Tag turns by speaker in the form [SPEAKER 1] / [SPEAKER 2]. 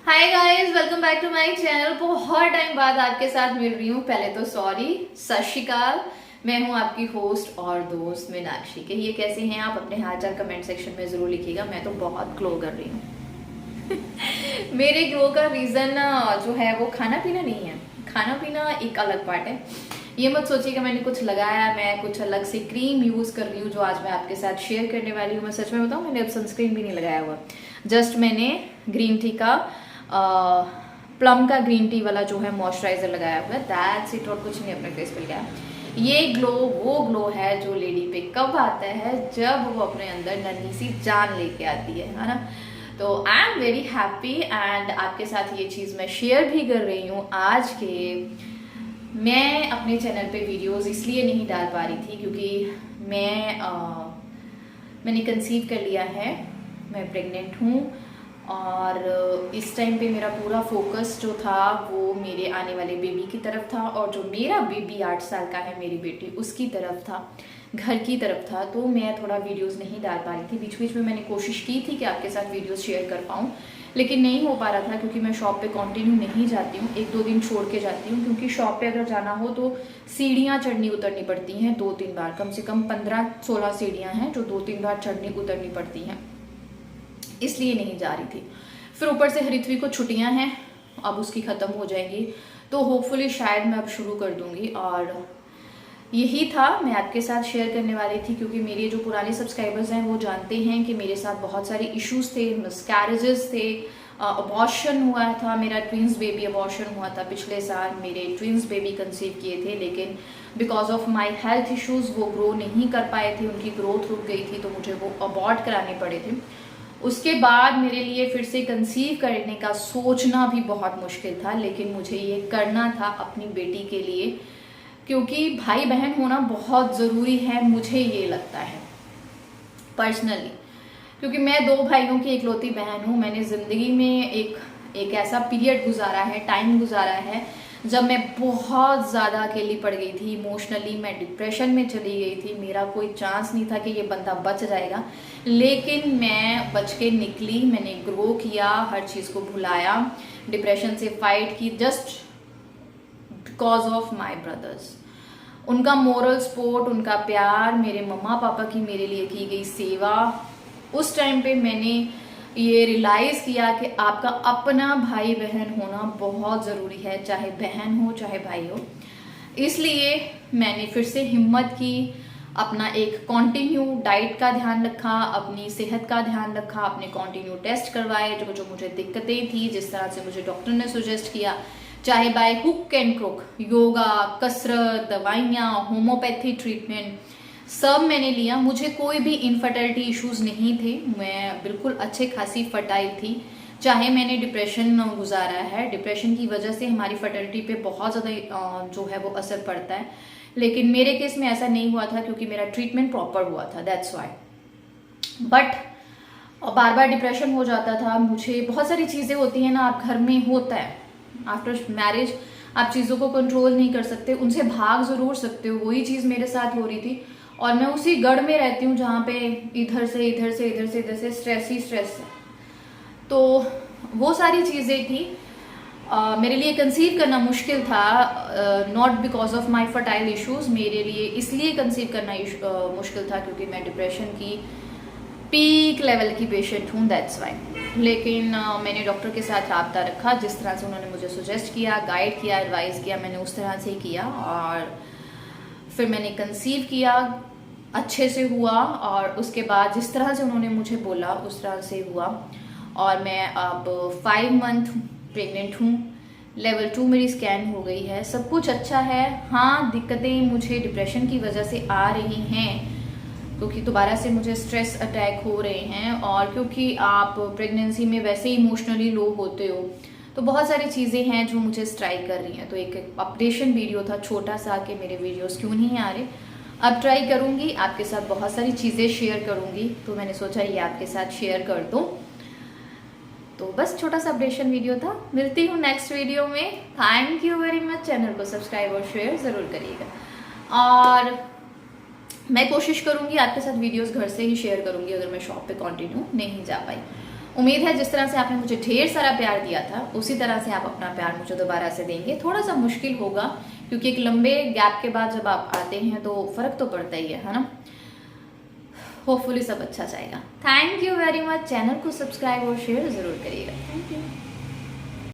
[SPEAKER 1] Hi guys, welcome back to my channel. बहुत time बाद आपके साथ मिल रही हूँ। पहले तो सॉरी, सत श्री अकाल। मैं हूँ आपकी होस्ट और दोस्त मीनाक्षी। कहिए कैसे हैं आप? अपने हालचाल कमेंट सेक्शन में जरूर लिखिएगा। मैं तो बहुत ग्लो कर रही हूँ। मेरे ग्लो का रीजन जो है वो खाना पीना नहीं है। खाना पीना एक अलग पार्ट है। ये मत सोचिएगा मैंने कुछ लगाया, मैं कुछ अलग से क्रीम यूज कर रही हूँ जो आज मैं आपके साथ शेयर करने वाली हूँ। मैं सच में बताऊँ, मैंने अब सनस्क्रीन भी नहीं लगाया हुआ। जस्ट मैंने ग्रीन टी का प्लम का ग्रीन टी वाला जो है मॉइस्चराइजर लगाया हुआ है, दैट्स इट। और कुछ नहीं अपने फेस पे लगाया। ये ग्लो वो ग्लो है जो लेडी पे कब आता है, जब वो अपने अंदर नन्ही सी जान लेके आती है ना। तो I am very happy and आपके साथ ये चीज़ मैं शेयर भी कर रही हूँ आज के। मैं अपने चैनल पे वीडियोस इसलिए नहीं डाल पा रही थी क्योंकि मैंने कंसीव कर लिया है, मैं प्रेग्नेंट हूँ। और इस टाइम पे मेरा पूरा फोकस जो था वो मेरे आने वाले बेबी की तरफ था, और जो मेरा बेबी 8 साल का है, मेरी बेटी, उसकी तरफ था, घर की तरफ था। तो मैं थोड़ा वीडियोस नहीं डाल पा रही थी। बीच बीच में मैंने कोशिश की थी कि आपके साथ वीडियोस शेयर कर पाऊँ, लेकिन नहीं हो पा रहा था क्योंकि मैं शॉप पे कंटिन्यू नहीं जाती हूँ। 1-2 दिन छोड़ के जाती हूँ क्योंकि शॉप पे अगर जाना हो तो सीढ़ियाँ चढ़नी उतरनी पड़ती हैं 2-3 बार। कम से कम 15-16 सीढ़ियाँ हैं जो 2-3 बार चढ़नी उतरनी पड़ती हैं, इसलिए नहीं जा रही थी। फिर ऊपर से हरित्वी को छुट्टियां हैं, अब उसकी ख़त्म हो जाएंगी तो होपफुली शायद मैं अब शुरू कर दूंगी। और यही था मैं आपके साथ शेयर करने वाली थी क्योंकि मेरे जो पुराने सब्सक्राइबर्स हैं वो जानते हैं कि मेरे साथ बहुत सारे इश्यूज थे, मिसकैरेजेस थे, अबॉर्शन हुआ था। मेरा ट्विंस बेबी अबॉर्शन हुआ था पिछले साल। मेरे ट्विंस बेबी कंसीव किए थे, लेकिन because of my health issues वो ग्रो नहीं कर पाए थे, उनकी ग्रोथ रुक गई थी, तो मुझे वो अबॉर्ट कराने पड़े थे। उसके बाद मेरे लिए फिर से कंसीव करने का सोचना भी बहुत मुश्किल था, लेकिन मुझे ये करना था अपनी बेटी के लिए, क्योंकि भाई बहन होना बहुत ज़रूरी है, मुझे ये लगता है पर्सनली। क्योंकि मैं 2 भाइयों की इकलौती बहन हूँ। मैंने ज़िंदगी में एक ऐसा पीरियड गुजारा है, टाइम गुजारा है, जब मैं बहुत ज़्यादा अकेली पड़ गई थी। इमोशनली मैं डिप्रेशन में चली गई थी। मेरा कोई चांस नहीं था कि ये बंदा बच जाएगा, लेकिन मैं बच के निकली। मैंने ग्रो किया, हर चीज़ को भुलाया, डिप्रेशन से फाइट की, just because of my brothers. उनका मोरल सपोर्ट, उनका प्यार, मेरे मम्मा पापा की मेरे लिए की गई सेवा। उस टाइम पे मैंने ये रियलाइज किया कि आपका अपना भाई बहन होना बहुत ज़रूरी है, चाहे बहन हो चाहे भाई हो। इसलिए मैंने फिर से हिम्मत की, अपना एक कॉन्टिन्यू डाइट का ध्यान रखा, अपनी सेहत का ध्यान रखा, अपने कॉन्टिन्यू टेस्ट करवाए। जो मुझे दिक्कतें थी, जिस तरह से मुझे डॉक्टर ने सजेस्ट किया, चाहे by hook and crook, yoga, कसरत, दवाइयाँ, होम्योपैथी ट्रीटमेंट, सब मैंने लिया। मुझे कोई भी इनफर्टिलिटी इश्यूज नहीं थे, मैं बिल्कुल अच्छे खासी फर्टाइल थी। चाहे मैंने डिप्रेशन गुजारा है, डिप्रेशन की वजह से हमारी फर्टिलिटी पे बहुत ज़्यादा जो है वो असर पड़ता है, लेकिन मेरे केस में ऐसा नहीं हुआ था क्योंकि मेरा ट्रीटमेंट प्रॉपर हुआ था, that's why. But bar bar depression हो जाता था मुझे। बहुत सारी चीज़ें होती हैं ना, आप घर में होता है, आफ्टर मैरिज आप चीज़ों को कंट्रोल नहीं कर सकते, उनसे भाग ज़रूर सकते हो। वही चीज़ मेरे साथ हो रही थी, और मैं उसी गढ़ में रहती हूँ जहाँ पे इधर से इधर से इधर से इधर से स्ट्रेस ही स्ट्रेस है। तो वो सारी चीज़ें थी। मेरे लिए कंसीव करना मुश्किल था, not because of my fertile issues. मेरे लिए इसलिए कंसीव करना मुश्किल था क्योंकि मैं डिप्रेशन की पीक लेवल की पेशेंट हूँ, दैट्स वाई। लेकिन मैंने डॉक्टर के साथ राब्ता रखा, जिस तरह से उन्होंने मुझे सजेस्ट किया, गाइड किया, एडवाइस किया, मैंने उस तरह से ही किया। और फिर मैंने कंसीव किया, अच्छे से हुआ, और उसके बाद जिस तरह से उन्होंने मुझे बोला उस तरह से हुआ। और मैं अब 5 मंथ प्रेग्नेंट हूँ। लेवल 2 मेरी स्कैन हो गई है, सब कुछ अच्छा है। हाँ, दिक्कतें मुझे डिप्रेशन की वजह से आ रही हैं क्योंकि दोबारा से मुझे स्ट्रेस अटैक हो रहे हैं, और क्योंकि आप प्रेगनेंसी में वैसे ही इमोशनली लो होते हो, तो बहुत सारी चीज़ें हैं जो मुझे स्ट्राइक कर रही हैं। तो एक अपडेशन वीडियो था छोटा सा कि मेरे वीडियोस क्यों नहीं आ रहे। अब ट्राई करूँगी, आपके साथ बहुत सारी चीज़ें शेयर करूँगी, तो मैंने सोचा ये आपके साथ शेयर कर दूँ। तो बस छोटा सा अपडेशन वीडियो था। मिलती हूँ नेक्स्ट वीडियो में। Thank you very much. Channel को सब्सक्राइब और शेयर ज़रूर करिएगा, और मैं कोशिश करूँगी आपके साथ वीडियोस घर से ही शेयर करूँगी अगर मैं शॉप पे कंटिन्यू नहीं जा पाई। उम्मीद है जिस तरह से आपने मुझे ढेर सारा प्यार दिया था उसी तरह से आप अपना प्यार मुझे दोबारा से देंगे। थोड़ा सा मुश्किल होगा क्योंकि एक लंबे गैप के बाद जब आप आते हैं तो फ़र्क तो पड़ता ही है ना। होपफुली सब अच्छा जाएगा। Thank you very much. Channel को सब्सक्राइब और शेयर ज़रूर करिएगा। Thank you.